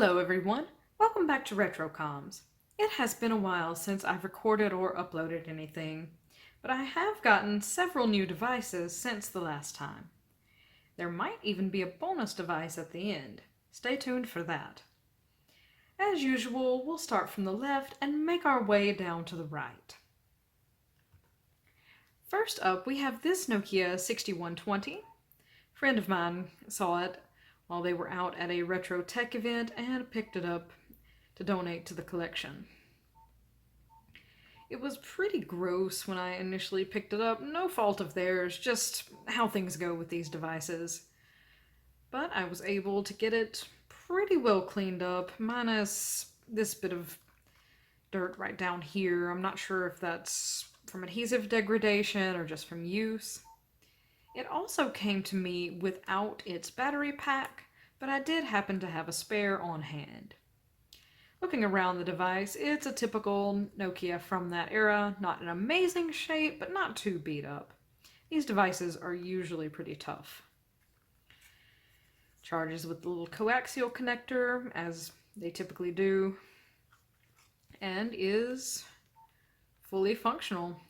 Hello everyone, welcome back to RetroComms. It has been a while since I've recorded or uploaded anything, but I have gotten several new devices since the last time. There might even be a bonus device at the end. Stay tuned for that. As usual, we'll start from the left and make our way down to the right. First up, we have this Nokia 6120. A friend of mine saw it while they were out at a retro tech event and picked it up to donate to the collection. It was pretty gross when I initially picked it up, no fault of theirs, just how things go with these devices. But I was able to get it pretty well cleaned up, minus this bit of dirt right down here. I'm not sure if that's from adhesive degradation or just from use. It also came to me without its battery pack, but I did happen to have a spare on hand. Looking around the device, it's a typical Nokia from that era, not in amazing shape, but not too beat up. These devices are usually pretty tough. Charges with the little coaxial connector, as they typically do, and is fully functional.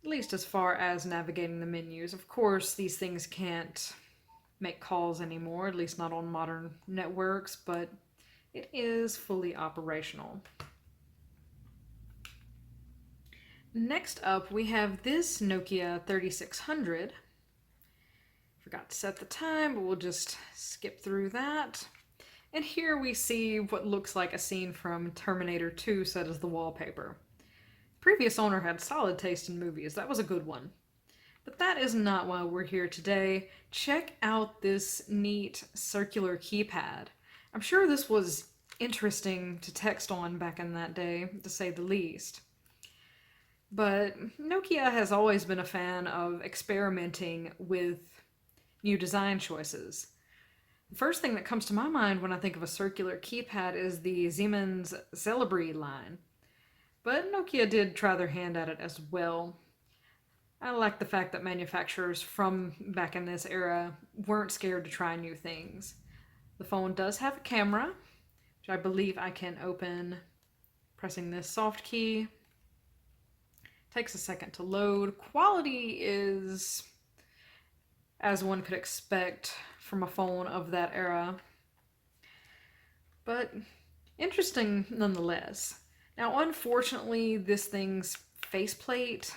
At least as far as navigating the menus. Of course, these things can't make calls anymore, at least not on modern networks, but it is fully operational. Next up, we have this Nokia 3600. Forgot to set the time, but we'll just skip through that. And here we see what looks like a scene from Terminator 2 set as the wallpaper. Previous owner had solid taste in movies. That was a good one. But that is not why we're here today. Check out this neat circular keypad. I'm sure this was interesting to text on back in that day, to say the least. But Nokia has always been a fan of experimenting with new design choices. The first thing that comes to my mind when I think of a circular keypad is the Siemens Celebrity line. But Nokia did try their hand at it as well. I like the fact that manufacturers from back in this era weren't scared to try new things. The phone does have a camera, which I believe I can open pressing this soft key. Takes a second to load. Quality is as one could expect from a phone of that era, but interesting nonetheless. Now, unfortunately, this thing's faceplate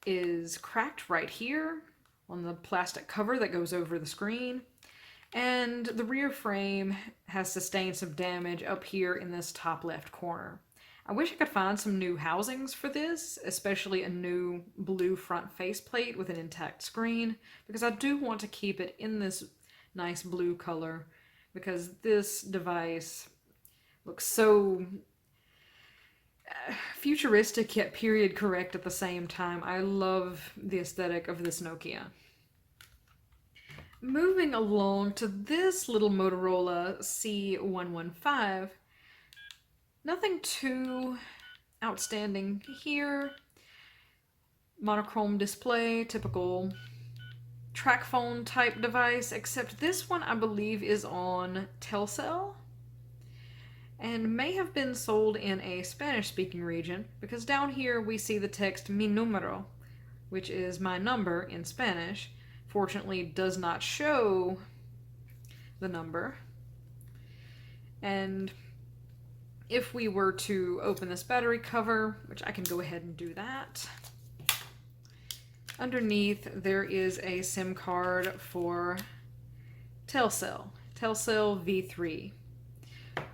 is cracked right here on the plastic cover that goes over the screen, and the rear frame has sustained some damage up here in this top left corner. I wish I could find some new housings for this, especially a new blue front faceplate with an intact screen, because I do want to keep it in this nice blue color, because this device looks so futuristic yet period correct at the same time. I love the aesthetic of this Nokia. Moving along to this little Motorola C115. Nothing too outstanding here. Monochrome display, typical track phone type device, except this one I believe is on Telcel and may have been sold in a Spanish-speaking region, because down here we see the text mi número, which is my number in Spanish. Fortunately, does not show the number. And if we were to open this battery cover, which I can go ahead and do that, underneath there is a SIM card for Telcel V3.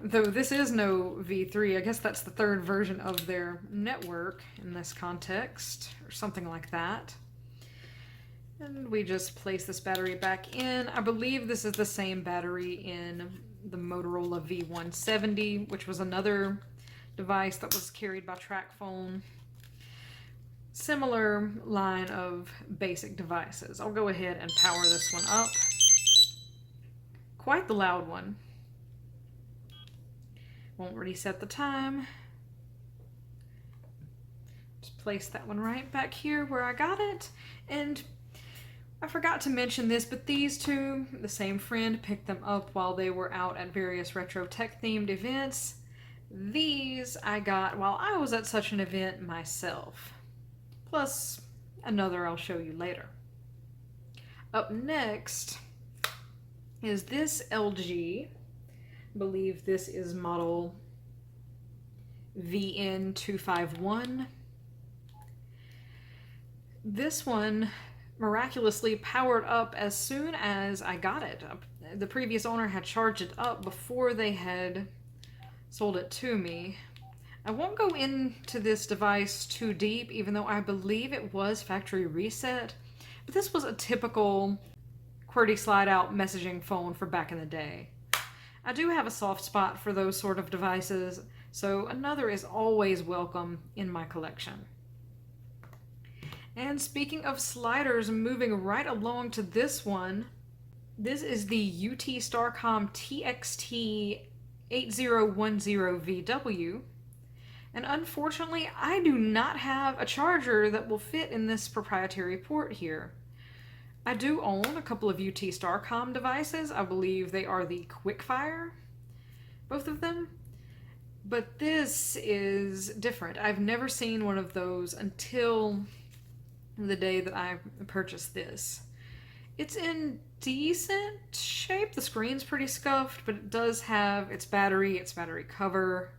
Though this is no V3, I guess that's the third version of their network in this context, or something like that. And we just place this battery back in. I believe this is the same battery in the Motorola V170, which was another device that was carried by TracFone. Similar line of basic devices. I'll go ahead and power this one up. Quite the loud one. Won't reset the time. Just place that one right back here where I got it. And I forgot to mention this, but these two, the same friend picked them up while they were out at various retro tech themed events. These I got while I was at such an event myself. Plus another I'll show you later. Up next is this LG. I believe this is model VN251. This one miraculously powered up as soon as I got it. The previous owner had charged it up before they had sold it to me. I won't go into this device too deep, even though I believe it was factory reset, but this was a typical QWERTY slide out messaging phone for back in the day. I do have a soft spot for those sort of devices, so another is always welcome in my collection. And speaking of sliders, moving right along to this one, this is the UT Starcom TXT 8010VW. And unfortunately, I do not have a charger that will fit in this proprietary port here. I do own a couple of UT Starcom devices. I believe they are the Quickfire, both of them. But this is different. I've never seen one of those until the day that I purchased this. It's in decent shape. The screen's pretty scuffed, but it does have its battery cover.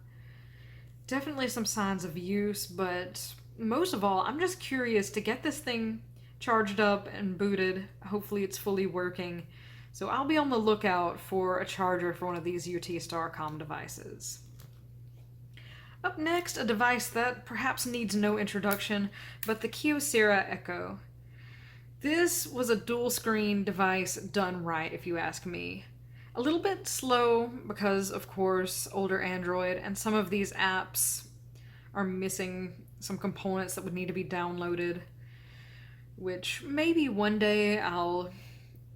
Definitely some signs of use, but most of all, I'm just curious to get this thing charged up and booted. Hopefully it's fully working. So I'll be on the lookout for a charger for one of these UT Starcom devices. Up next, a device that perhaps needs no introduction, but the Kiosera Echo. This was a dual screen device done right, if you ask me. A little bit slow because, of course, older Android, and some of these apps are missing some components that would need to be downloaded, which maybe one day I'll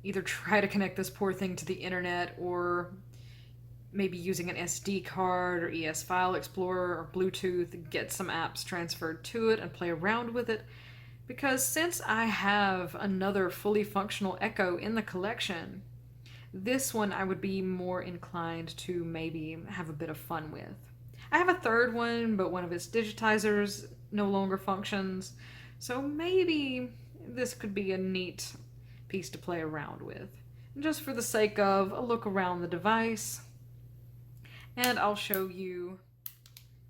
either try to connect this poor thing to the internet or maybe using an SD card or ES File Explorer or Bluetooth, get some apps transferred to it and play around with it. Because since I have another fully functional Echo in the collection, this one I would be more inclined to maybe have a bit of fun with. I have a third one, but one of its digitizers no longer functions, so maybe this could be a neat piece to play around with. And just for the sake of a look around the device, and I'll show you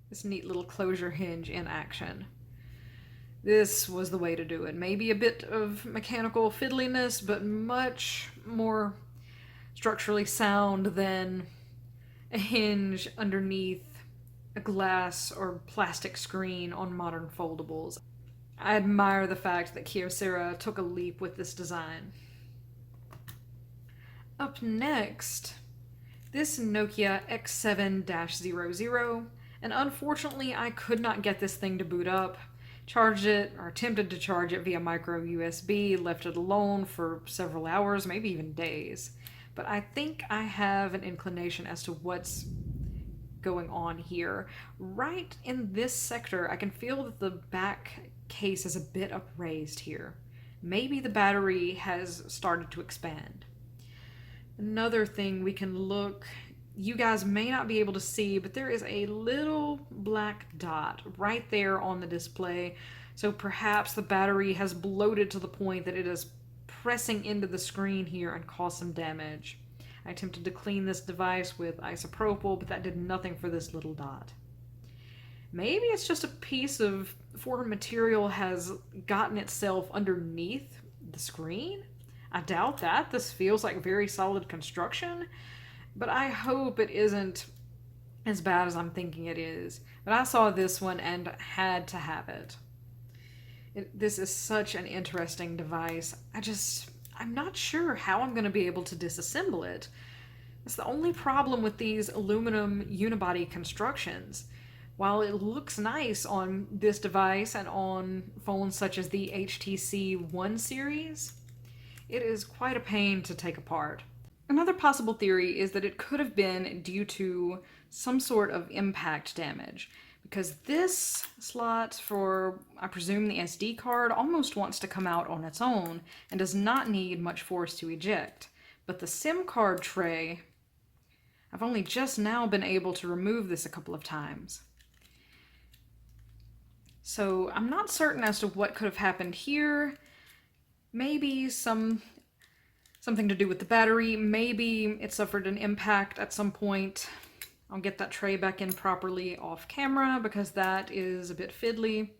this neat little closure hinge in action. This was the way to do it. Maybe a bit of mechanical fiddliness, but much more structurally sound than a hinge underneath a glass or plastic screen on modern foldables. I admire the fact that Kiosera took a leap with this design. Up next, this Nokia X7-00, and unfortunately I could not get this thing to boot up. Charged it, or attempted to charge it via micro USB, left it alone for several hours, maybe even days. But I think I have an inclination as to what's going on here. Right in this sector, I can feel that the back case is a bit upraised here. Maybe the battery has started to expand. Another thing we can look, you guys may not be able to see, but there is a little black dot right there on the display. So perhaps the battery has bloated to the point that it is pressing into the screen here and caused some damage. I attempted to clean this device with isopropyl, but that did nothing for this little dot. Maybe it's just a piece of foreign material has gotten itself underneath the screen? I doubt that. This feels like very solid construction, but I hope it isn't as bad as I'm thinking it is. But I saw this one and had to have it. This is such an interesting device. I'm not sure how I'm going to be able to disassemble it. It's the only problem with these aluminum unibody constructions. While it looks nice on this device and on phones such as the HTC One series, it is quite a pain to take apart. Another possible theory is that it could have been due to some sort of impact damage. because this slot for, I presume, the SD card almost wants to come out on its own and does not need much force to eject. But the SIM card tray, I've only just now been able to remove this a couple of times. So I'm not certain as to what could have happened here. Maybe something to do with the battery. Maybe it suffered an impact at some point. I'll get that tray back in properly off camera because that is a bit fiddly.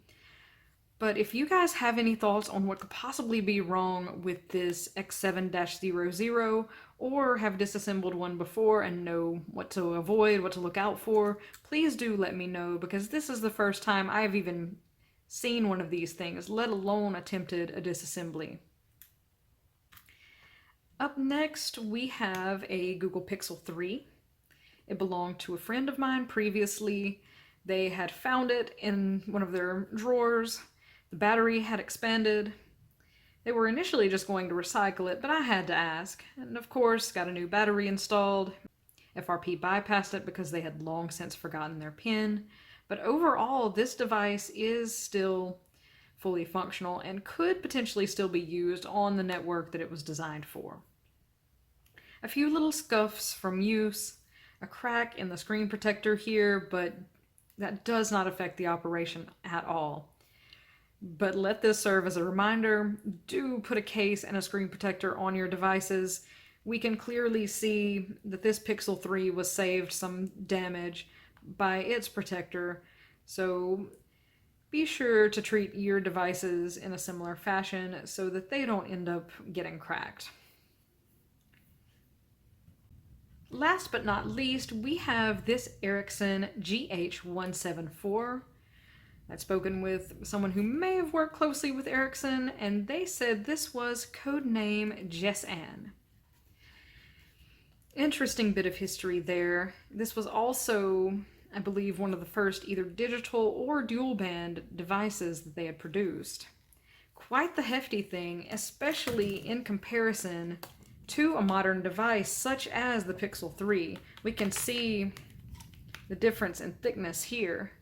But if you guys have any thoughts on what could possibly be wrong with this X7-00 or have disassembled one before and know what to avoid, what to look out for, please do let me know, because this is the first time I've even seen one of these things, let alone attempted a disassembly. Up next, we have a Google Pixel 3. It belonged to a friend of mine previously. They had found it in one of their drawers. The battery had expanded. They were initially just going to recycle it, but I had to ask. And of course, got a new battery installed. FRP bypassed it because they had long since forgotten their PIN. But overall, this device is still fully functional and could potentially still be used on the network that it was designed for. A few little scuffs from use, a crack in the screen protector here, but that does not affect the operation at all. But let this serve as a reminder, do put a case and a screen protector on your devices. We can clearly see that this Pixel 3 was saved some damage by its protector, so be sure to treat your devices in a similar fashion so that they don't end up getting cracked. Last but not least, we have this Ericson GH174. I'd spoken with someone who may have worked closely with Ericson, and they said this was codename Jess Ann. Interesting bit of history there. This was also, I believe, one of the first either digital or dual band devices that they had produced. Quite the hefty thing, especially in comparison to a modern device such as the Pixel 3. We can see the difference in thickness here,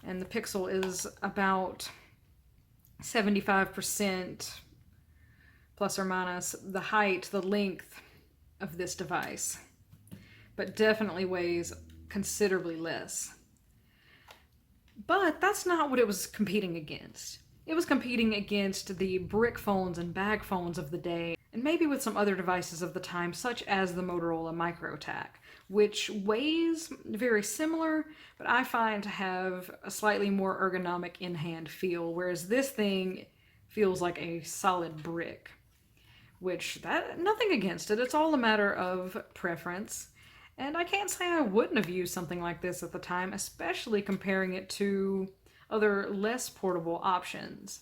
and the Pixel is about 75% plus or minus the height, the length of this device, but definitely weighs considerably less. But that's not what it was competing against. It was competing against the brick phones and bag phones of the day, and maybe with some other devices of the time, such as the Motorola MicroTac, which weighs very similar, but I find to have a slightly more ergonomic in-hand feel, whereas this thing feels like a solid brick. Which, nothing against it, it's all a matter of preference. And I can't say I wouldn't have used something like this at the time, especially comparing it to other less portable options.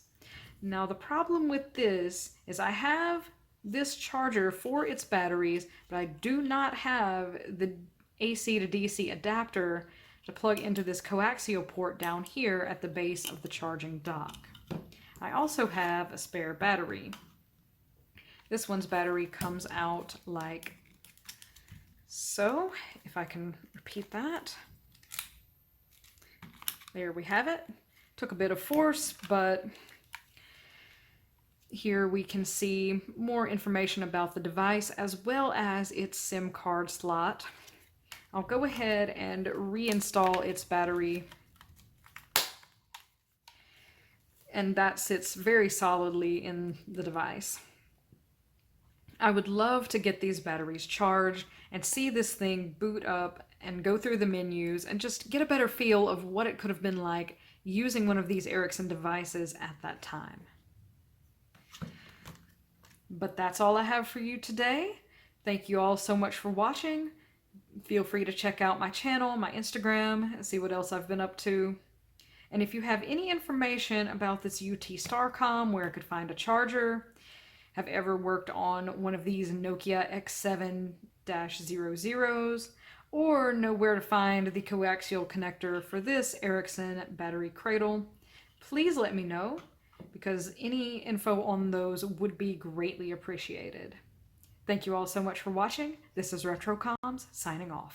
Now the problem with this is I have this charger for its batteries, but I do not have the AC to DC adapter to plug into this coaxial port down here at the base of the charging dock. I also have a spare battery. This one's battery comes out like so, if I can repeat that. There we have it. Took a bit of force, but here we can see more information about the device as well as its SIM card slot. I'll go ahead and reinstall its battery, and that sits very solidly in the device. I would love to get these batteries charged and see this thing boot up and go through the menus and just get a better feel of what it could have been like using one of these Ericson devices at that time. But that's all I have for you today. Thank you all so much for watching. Feel free to check out my channel, my Instagram, and see what else I've been up to. And if you have any information about this UT Starcom, where I could find a charger, have ever worked on one of these Nokia X7-00s, or know where to find the coaxial connector for this Ericson battery cradle, please let me know, because any info on those would be greatly appreciated. Thank you all so much for watching. This is RetroComms signing off.